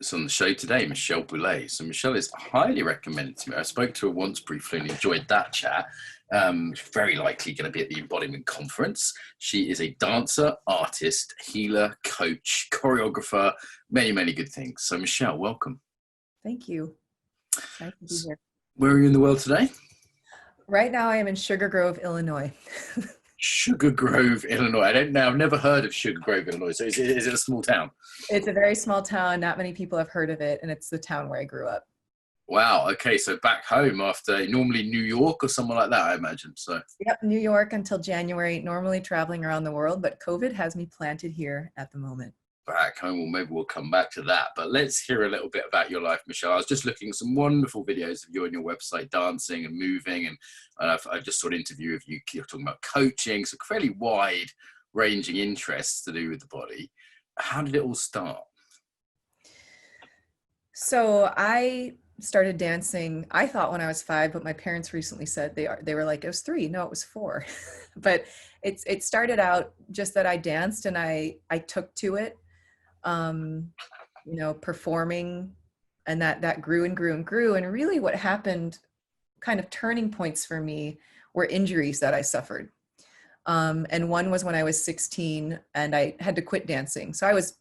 It's on the show today, Michelle Boule. So Michelle is highly recommended to me. I spoke to her once briefly and enjoyed that chat. Very likely going to be at the Embodiment Conference. She is a dancer, artist, healer, coach, choreographer, many, many good things. So Michelle, welcome. Thank you. Nice to be here. Where are you in the world today? Right now I am in Sugar Grove, Illinois. Sugar Grove, Illinois. I've never heard of Sugar Grove, Illinois. So is it a small town? It's a very small town. Not many people have heard of it. And it's the town where I grew up. Wow. Okay. So back home after normally New York or somewhere like that, I imagine. So. Yep. New York until January, normally traveling around the world, but COVID has me planted here at the moment. Back home, well, maybe we'll come back to that, but let's hear a little bit about your life, Michelle. I was just looking at some wonderful videos of you on your website, dancing and moving, and I just saw an interview of you. You're talking about coaching, so fairly wide ranging interests to do with the body. How did it all start? So I started dancing, I thought when I was 5, but my parents recently said they were like, it was 3. No, it was 4. But it started out just that I danced and I took to it. Performing, and that grew and grew and grew. And really what happened, kind of turning points for me, were injuries that I suffered. And one was when I was 16 and I had to quit dancing. So I was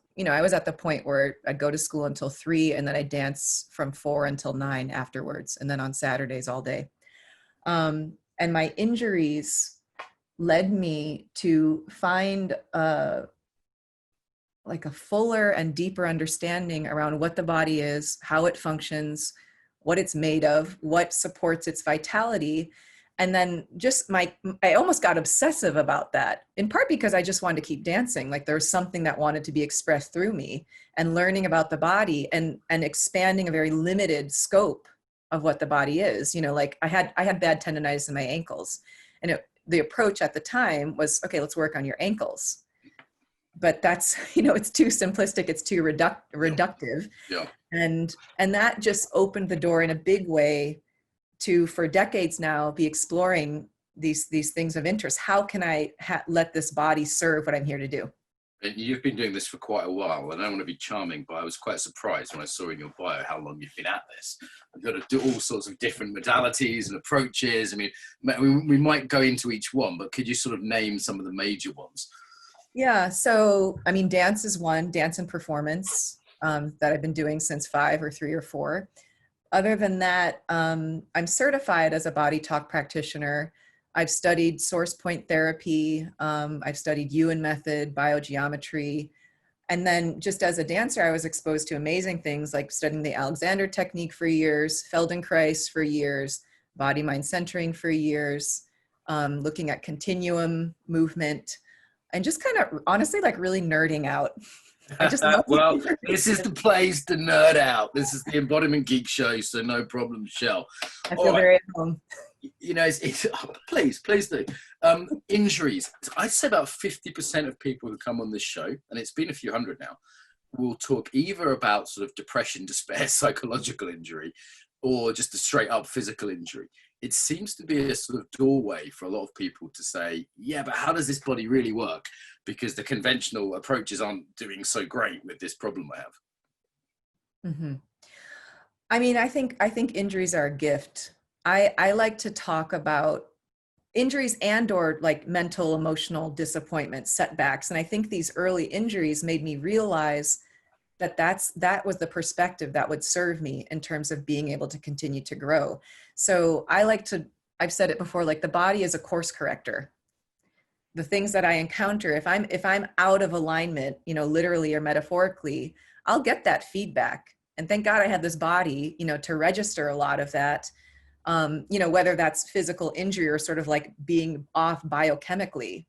at the point where I'd go to school until 3 and then I'd dance from 4 until 9 afterwards. And then on Saturdays all day. And my injuries led me to find like a fuller and deeper understanding around what the body is, how it functions, what it's made of, what supports its vitality. And then I almost got obsessive about that, in part because I just wanted to keep dancing. Like there was something that wanted to be expressed through me, and learning about the body and expanding a very limited scope of what the body is. Like I had bad tendonitis in my ankles, and the approach at the time was, okay, let's work on your ankles. But that's, it's too simplistic. It's too reductive. Yeah. And that just opened the door in a big way to, for decades now, be exploring these things of interest. How can I let this body serve what I'm here to do? And you've been doing this for quite a while, and I don't want to be charming, but I was quite surprised when I saw in your bio how long you've been at this. You've got to do all sorts of different modalities and approaches. I mean, we might go into each one, but could you sort of name some of the major ones? Yeah. So, dance is one, dance and performance, that I've been doing since 5 or 3 or 4. Other than that, I'm certified as a BodyTalk practitioner. I've studied source point therapy. I've studied Ewan method, biogeometry. And then just as a dancer, I was exposed to amazing things like studying the Alexander technique for years, Feldenkrais for years, body mind centering for years, looking at continuum movement. And just kind of honestly, like really nerding out. I just well, this is the place to nerd out. This is the Embodiment Geek Show, so no problem, Michelle. I feel very at home. Please do. Injuries. I'd say about 50% of people who come on this show, and it's been a few hundred now, will talk either about sort of depression, despair, psychological injury, or just a straight up physical injury. It seems to be a sort of doorway for a lot of people to say, yeah, but how does this body really work? Because the conventional approaches aren't doing so great with this problem I have. Mm-hmm. I think injuries are a gift. I like to talk about injuries and or like mental, emotional disappointments, setbacks. And I think these early injuries made me realize that was the perspective that would serve me in terms of being able to continue to grow. So I've said it before, like the body is a course corrector. The things that I encounter, if I'm out of alignment, literally or metaphorically, I'll get that feedback. And thank God I had this body, to register a lot of that, whether that's physical injury or sort of like being off biochemically,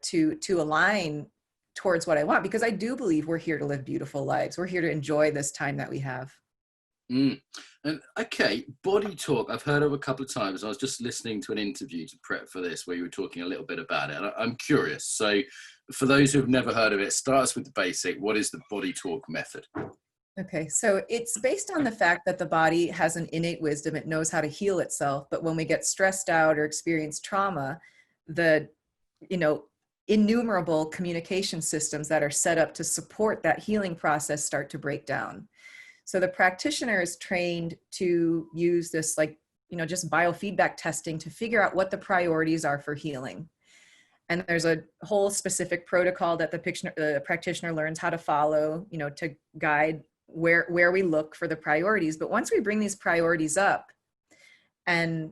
to align towards what I want, because I do believe we're here to live beautiful lives. We're here to enjoy this time that we have. And okay, BodyTalk, I've heard of a couple of times. I was just listening to an interview to prep for this where you were talking a little bit about it. And I'm curious. So for those who've never heard of it, start us with the basic. What is the BodyTalk method? Okay, so it's based on the fact that the body has an innate wisdom. It knows how to heal itself. But when we get stressed out or experience trauma, innumerable communication systems that are set up to support that healing process start to break down. So the practitioner is trained to use this, like, just biofeedback testing to figure out what the priorities are for healing. And there's a whole specific protocol that the practitioner learns how to follow, to guide where we look for the priorities. But once we bring these priorities up and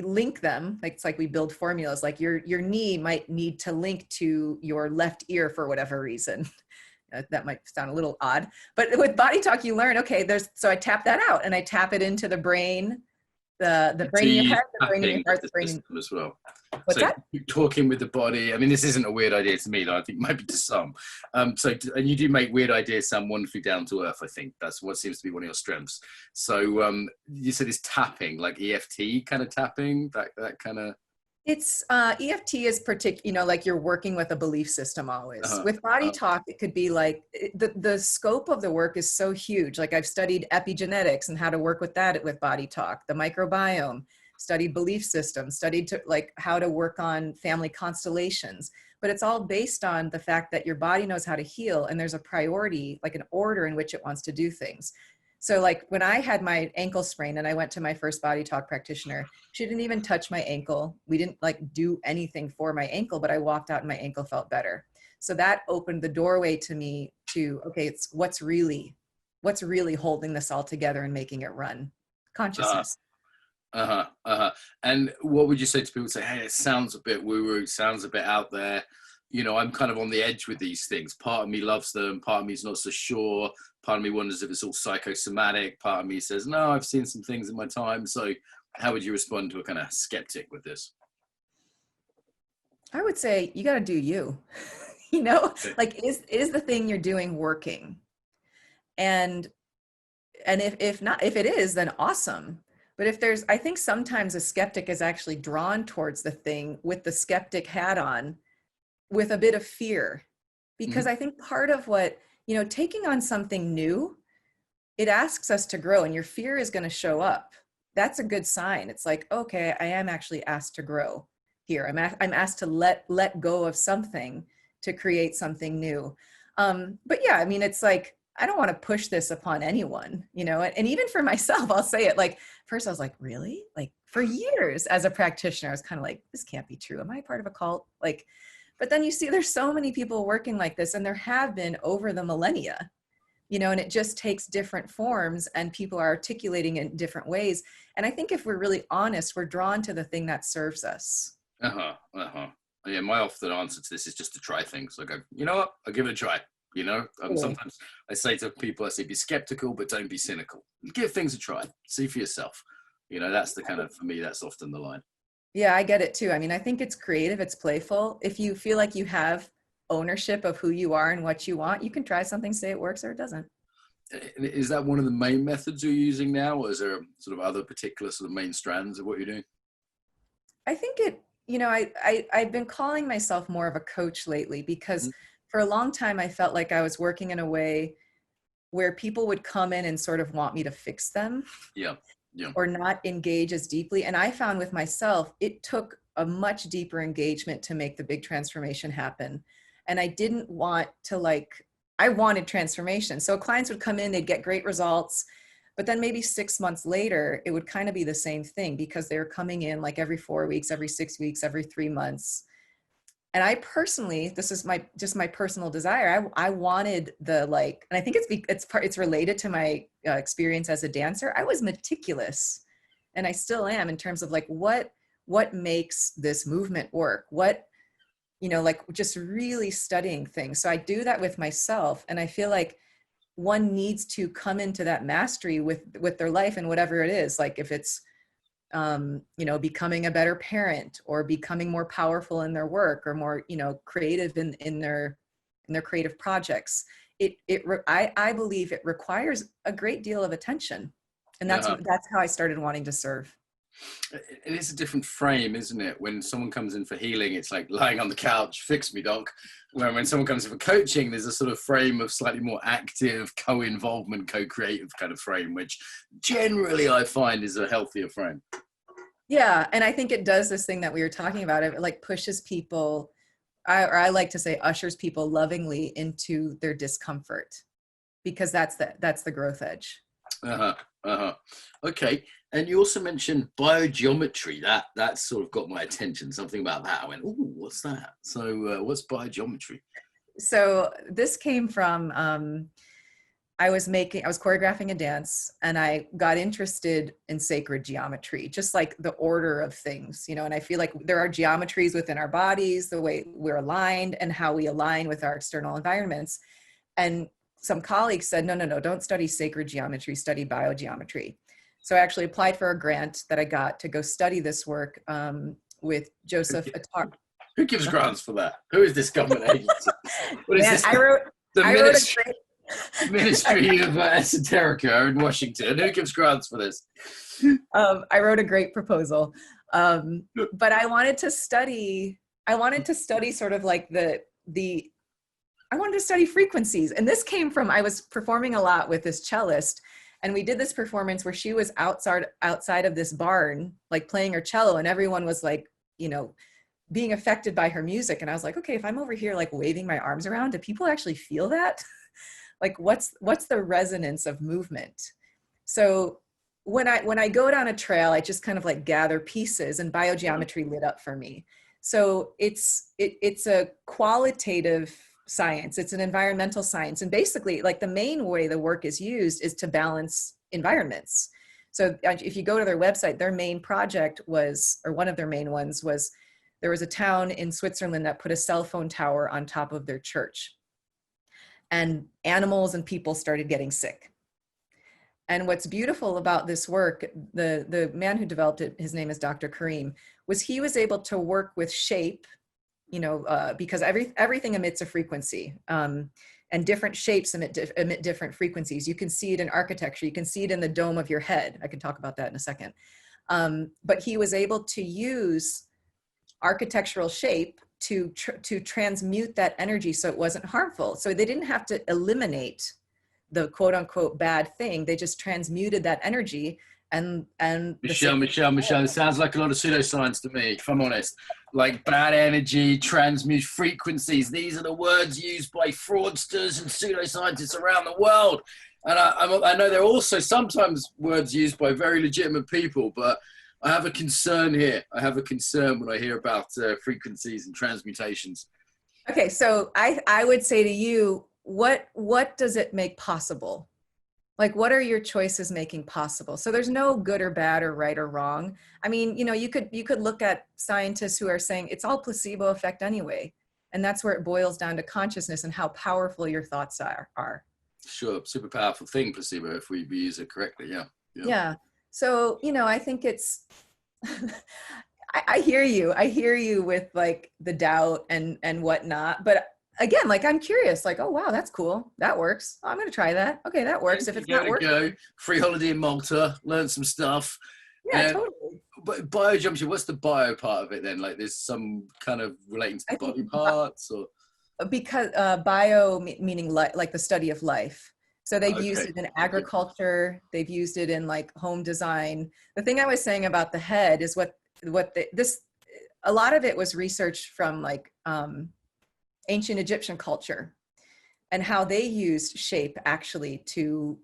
link them, like, it's like we build formulas, like your knee might need to link to your left ear for whatever reason. That might sound a little odd, but with BodyTalk, you learn, okay, so I tap that out and I tap it into the brain, the brain in your head, the brain in your heart, the brain in as well. What's that? Talking with the body. I mean, this isn't a weird idea to me, though. I think it might be to some. And you do make weird ideas sound wonderfully down to earth. I think that's what seems to be one of your strengths. So you said it's tapping, like EFT kind of tapping, that kind of. It's EFT is like you're working with a belief system always. With BodyTalk, it could be like the scope of the work is so huge. Like, I've studied epigenetics and how to work with that with BodyTalk, the microbiome, studied belief systems, studied how to work on family constellations. But it's all based on the fact that your body knows how to heal, and there's a priority, like an order in which it wants to do things. So like when I had my ankle sprain and I went to my first BodyTalk practitioner, she didn't even touch my ankle. We didn't like do anything for my ankle, but I walked out and my ankle felt better. So that opened the doorway to me to, okay, it's what's really holding this all together and making it run? Consciousness. And what would you say to people who say, hey, it sounds a bit woo-woo, sounds a bit out there. I'm kind of on the edge with these things. Part of me loves them. Part of me is not so sure. Part of me wonders if it's all psychosomatic. Part of me says, no, I've seen some things in my time. So how would you respond to a kind of skeptic with this? I would say you got to do you, like, is the thing you're doing working? And if not, if it is, then awesome. But I think sometimes a skeptic is actually drawn towards the thing with the skeptic hat on, with a bit of fear, because I think part of what, taking on something new, it asks us to grow, and your fear is going to show up. That's a good sign. It's like, okay, I am actually asked to grow here. I'm asked to let go of something to create something new. But yeah, I mean, it's like, I don't want to push this upon anyone, and even for myself, I'll say it, like, first I was like, really? Like, for years as a practitioner, I was kind of like, this can't be true. Am I part of a cult? Like, but then you see there's so many people working like this, and there have been over the millennia, and it just takes different forms and people are articulating it in different ways. And I think if we're really honest, we're drawn to the thing that serves us. Yeah, my often answer to this is just to try things. I go, you know what? I'll give it a try. Sometimes I say to people, be skeptical, but don't be cynical. Give things a try. See for yourself. That's the kind of, for me, that's often the line. Yeah, I get it too. I mean, I think it's creative, it's playful. If you feel like you have ownership of who you are and what you want, you can try something, say it works or it doesn't. Is that one of the main methods you're using now, or is there sort of other particular sort of main strands of what you're doing? I think I've been calling myself more of a coach lately, because for a long time I felt like I was working in a way where people would come in and sort of want me to fix them. Yeah. Or not engage as deeply. And I found with myself, it took a much deeper engagement to make the big transformation happen. And I didn't want to I wanted transformation. So clients would come in, they'd get great results, but then maybe 6 months later, it would kind of be the same thing, because they were coming in like every 4 weeks, every 6 weeks, every 3 months. And I personally, this is just my personal desire. I wanted and I think it's related to my experience as a dancer. I was meticulous, and I still am, in terms of like, what makes this movement work? Just really studying things. So I do that with myself. And I feel like one needs to come into that mastery with their life, and whatever it is, like if it's, becoming a better parent, or becoming more powerful in their work, or more, creative in their creative projects. I believe it requires a great deal of attention. And that's how I started wanting to serve. It is a different frame, isn't it? When someone comes in for healing, it's like lying on the couch, fix me, doc. When someone comes in for coaching, there's a sort of frame of slightly more active, co-involvement, co-creative kind of frame, which generally I find is a healthier frame. Yeah. And I think it does this thing that we were talking about. It like pushes people I like to say ushers people lovingly into their discomfort, because that's the growth edge. Okay. And you also mentioned biogeometry. That sort of got my attention. Something about that. I went, oh, what's that? So what's biogeometry? So this came from, I was choreographing a dance, and I got interested in sacred geometry, just like the order of things, and I feel like there are geometries within our bodies, the way we're aligned and how we align with our external environments. And some colleagues said, no, don't study sacred geometry, study biogeometry. So I actually applied for a grant that I got to go study this work with Joseph Attar. Who gives grants for that? Who is this government agency? What is Man, this? I wrote the Ministry of Esoterica in Washington. Who gives grants for this? I wrote a great proposal, but I wanted to study sort of like I wanted to study frequencies. And this came from, I was performing a lot with this cellist, and we did this performance where she was outside of this barn, like playing her cello, and everyone was like, being affected by her music. And I was like, okay, if I'm over here, like waving my arms around, do people actually feel that? Like, what's the resonance of movement? So when I go down a trail, I just kind of like gather pieces, and biogeometry lit up for me. So it's a qualitative science. It's an environmental science. And basically, like, the main way the work is used is to balance environments. So if you go to their website, their main project was, or one of their main ones was, there was a town in Switzerland that put a cell phone tower on top of their church. And animals and people started getting sick. And what's beautiful about this work, the man who developed it, his name is Dr. Karim, was he was able to work with shape, because everything emits a frequency, and different shapes emit different frequencies. You can see it in architecture. You can see it in the dome of your head. I can talk about that in a second. But he was able to use architectural shape to transmute that energy so it wasn't harmful. So they didn't have to eliminate the quote unquote bad thing. They just transmuted that energy. And Michelle, it sounds like a lot of pseudoscience to me, if I'm honest. Like bad energy, transmute frequencies. These are the words used by fraudsters and pseudoscientists around the world. And I know there are also sometimes words used by very legitimate people, but I have a concern here. I have a concern when I hear about frequencies and transmutations. Okay, so I would say to you, what does it make possible? Like, what are your choices making possible? So there's no good or bad or right or wrong. I mean, you could look at scientists who are saying it's all placebo effect anyway. And that's where it boils down to consciousness and how powerful your thoughts are. Sure, super powerful thing, placebo, if we use it correctly, Yeah. So, I think it's, I hear you with like the doubt and whatnot, but again, like, I'm curious, like, oh, wow, that's cool. That works. Oh, I'm going to try that. Okay. That works. If it's not working. Go. Free holiday in Malta, learn some stuff. Yeah, totally. But biogeometry, what's the bio part of it then? Like, there's some kind of relating to the body parts, or? Because bio meaning like the study of life. So they've used it in agriculture. They've used it in like home design. The thing I was saying about the head is a lot of it was researched from like ancient Egyptian culture and how they used shape actually to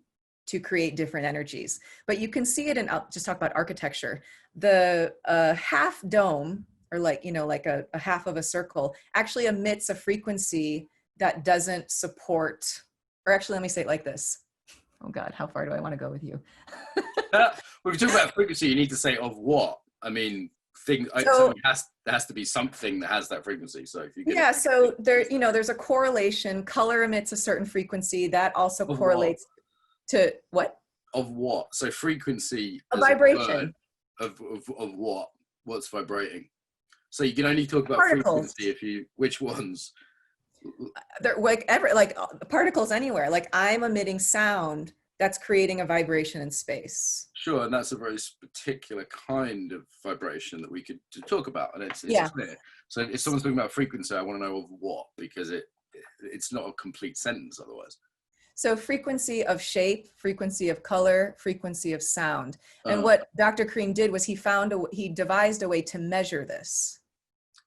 create different energies. But you can see it in, I'll just talk about architecture. The half dome, or like a half of a circle, actually emits a frequency that doesn't support. Or actually, let me say it like this. Oh God, how far do I want to go with you? When we talk about frequency, you need to say of what? I mean, there has to be something that has that frequency. So if you get so there's a correlation. Color emits a certain frequency that also correlates to what? Of what? So frequency. A vibration. Of what? What's vibrating? So you can only talk about particles. Frequency which ones? They're like particles anywhere. Like, I'm emitting sound that's creating a vibration in space. Sure, and that's a very particular kind of vibration that we could talk about, and it's clear. So if someone's talking about frequency, I want to know of what, because it's not a complete sentence otherwise. So frequency of shape, frequency of color, frequency of sound. And what Dr. Karim did was he devised a way to measure this.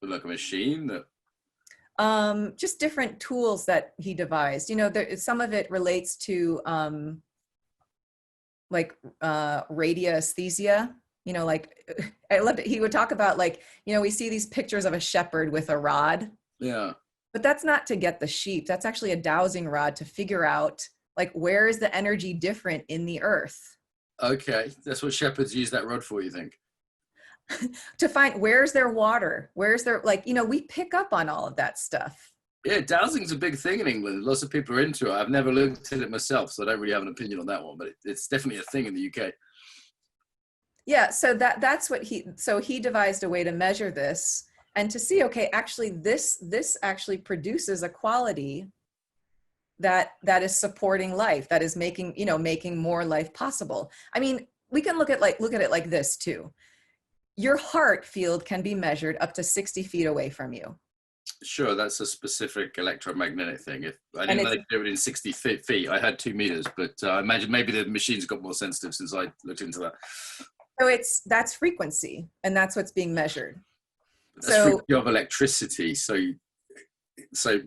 Like a machine that. Just different tools that he devised. Some of it relates to radiesthesia. I loved it. He would talk about we see these pictures of a shepherd with a rod. Yeah. But that's not to get the sheep. That's actually a dowsing rod to figure out where is the energy different in the earth. Okay. That's what shepherds use that rod for, you think? To find where's their water, where's their we pick up on all of that stuff. Yeah, dowsing's a big thing in England. Lots of people are into it. I've never looked at it myself, so I don't really have an opinion on that one, but it's definitely a thing in the UK. Yeah, so that's what he devised a way to measure this and to see, okay, actually this actually produces a quality that is supporting life, that is making more life possible. I mean, we can look at it like this too. Your heart field can be measured up to 60 feet away from you. Sure, that's a specific electromagnetic thing. If I didn't know they could do it in 60 feet, I had 2 meters, but I imagine maybe the machines got more sensitive since I looked into that. So that's frequency, and that's what's being measured. That's frequency of electricity. So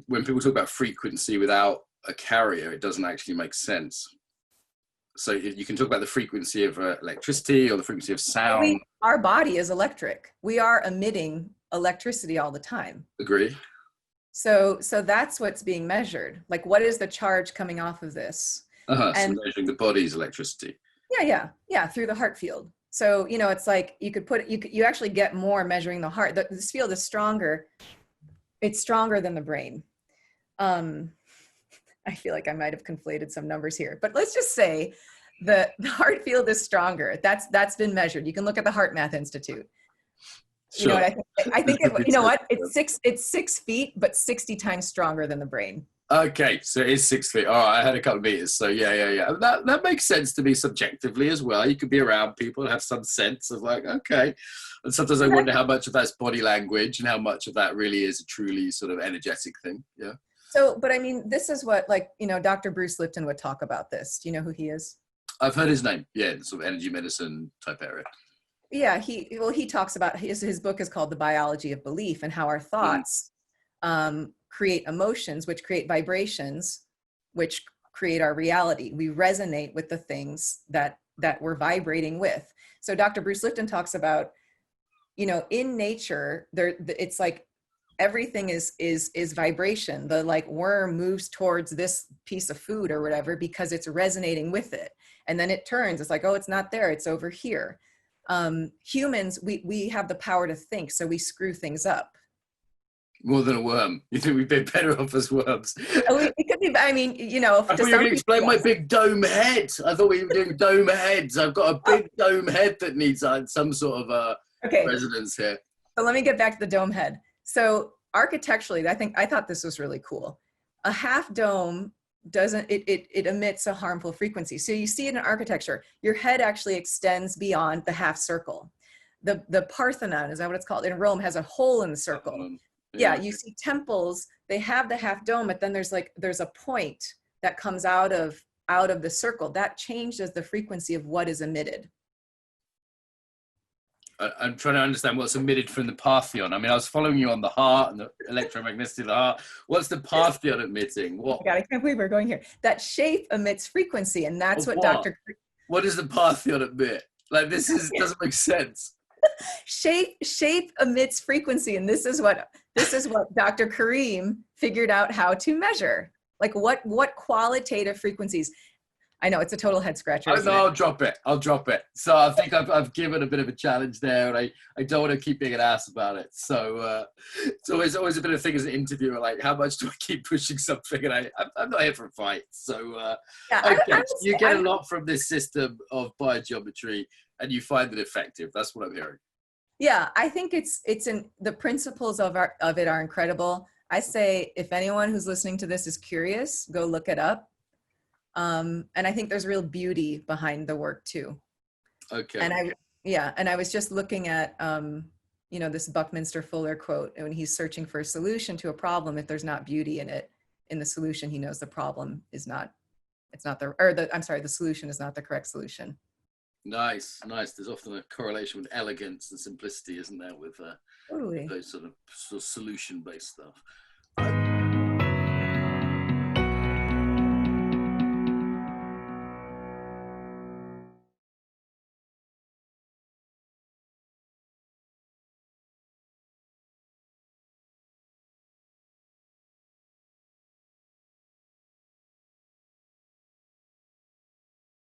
when people talk about frequency without a carrier, it doesn't actually make sense. So you can talk about the frequency of electricity or the frequency of sound. Our body is electric. We are emitting electricity all the time. Agree. So that's what's being measured. What is the charge coming off of this? And so measuring the body's electricity. Yeah, through the heart field. So, it's you actually get more measuring the heart. This field is stronger. It's stronger than the brain. I feel like I might have conflated some numbers here, but let's just say the heart field is stronger. That's been measured. You can look at the Heart Math Institute. Sure. I think it's 6 feet, but 60 times stronger than the brain. Okay, so it is 6 feet. All right, I had a couple of meters. So yeah. That makes sense to me subjectively as well. You could be around people and have some sense of okay. And sometimes I wonder how much of that's body language and how much of that really is a truly sort of energetic thing. Yeah. So, but I mean, this is what Dr. Bruce Lipton would talk about this. Do you know who he is? I've heard his name. Yeah, sort of energy medicine type area. Yeah, he talks about his book is called The Biology of Belief, and how our thoughts create emotions, which create vibrations, which create our reality. We resonate with the things that we're vibrating with. So Dr. Bruce Lipton talks about, in nature, it's everything is vibration. The worm moves towards this piece of food or whatever because it's resonating with it, and then it turns. It's oh, it's not there. It's over here. Humans, we have the power to think, so we screw things up. More than a worm. You think we'd be better off as worms? It could be. I mean, I thought you were going to explain my big dome head. I thought we were doing dome heads. I've got a big dome head that needs some sort of resonance here. So let me get back to the dome head. So architecturally, I thought this was really cool. A half dome it emits a harmful frequency. So you see it in architecture, your head actually extends beyond the half circle. The Parthenon, is that what it's called, in Rome, has a hole in the circle. Yeah, you see temples, they have the half dome, but then there's a point that comes out of the circle that changes the frequency of what is emitted. I'm trying to understand what's emitted from the Parthenon. I mean, I was following you on the heart and the electromagneticity of the heart. What's the Parthenon emitting? What? God, I can't believe we're going here. That shape emits frequency, and that's what What does the Parthenon emit? This doesn't make sense. Shape emits frequency, and this is what Dr. Kareem figured out how to measure. What qualitative frequencies. I know it's a total head scratcher. I'll drop it. So I think I've given a bit of a challenge there, and I don't want to keep being an ass about it. So it's always a bit of a thing as an interviewer, how much do I keep pushing something? And I'm not here for a fight. So you get a lot from this system of biogeometry, and you find it effective. That's what I'm hearing. Yeah, I think the principles of it are incredible. I say if anyone who's listening to this is curious, go look it up. And I think there's real beauty behind the work too. Okay. And I was just looking at, this Buckminster Fuller quote, when he's searching for a solution to a problem, if there's not beauty in the solution, he knows the problem is not, the solution is not the correct solution. Nice. There's often a correlation with elegance and simplicity, isn't there, with totally. those sort of solution-based stuff.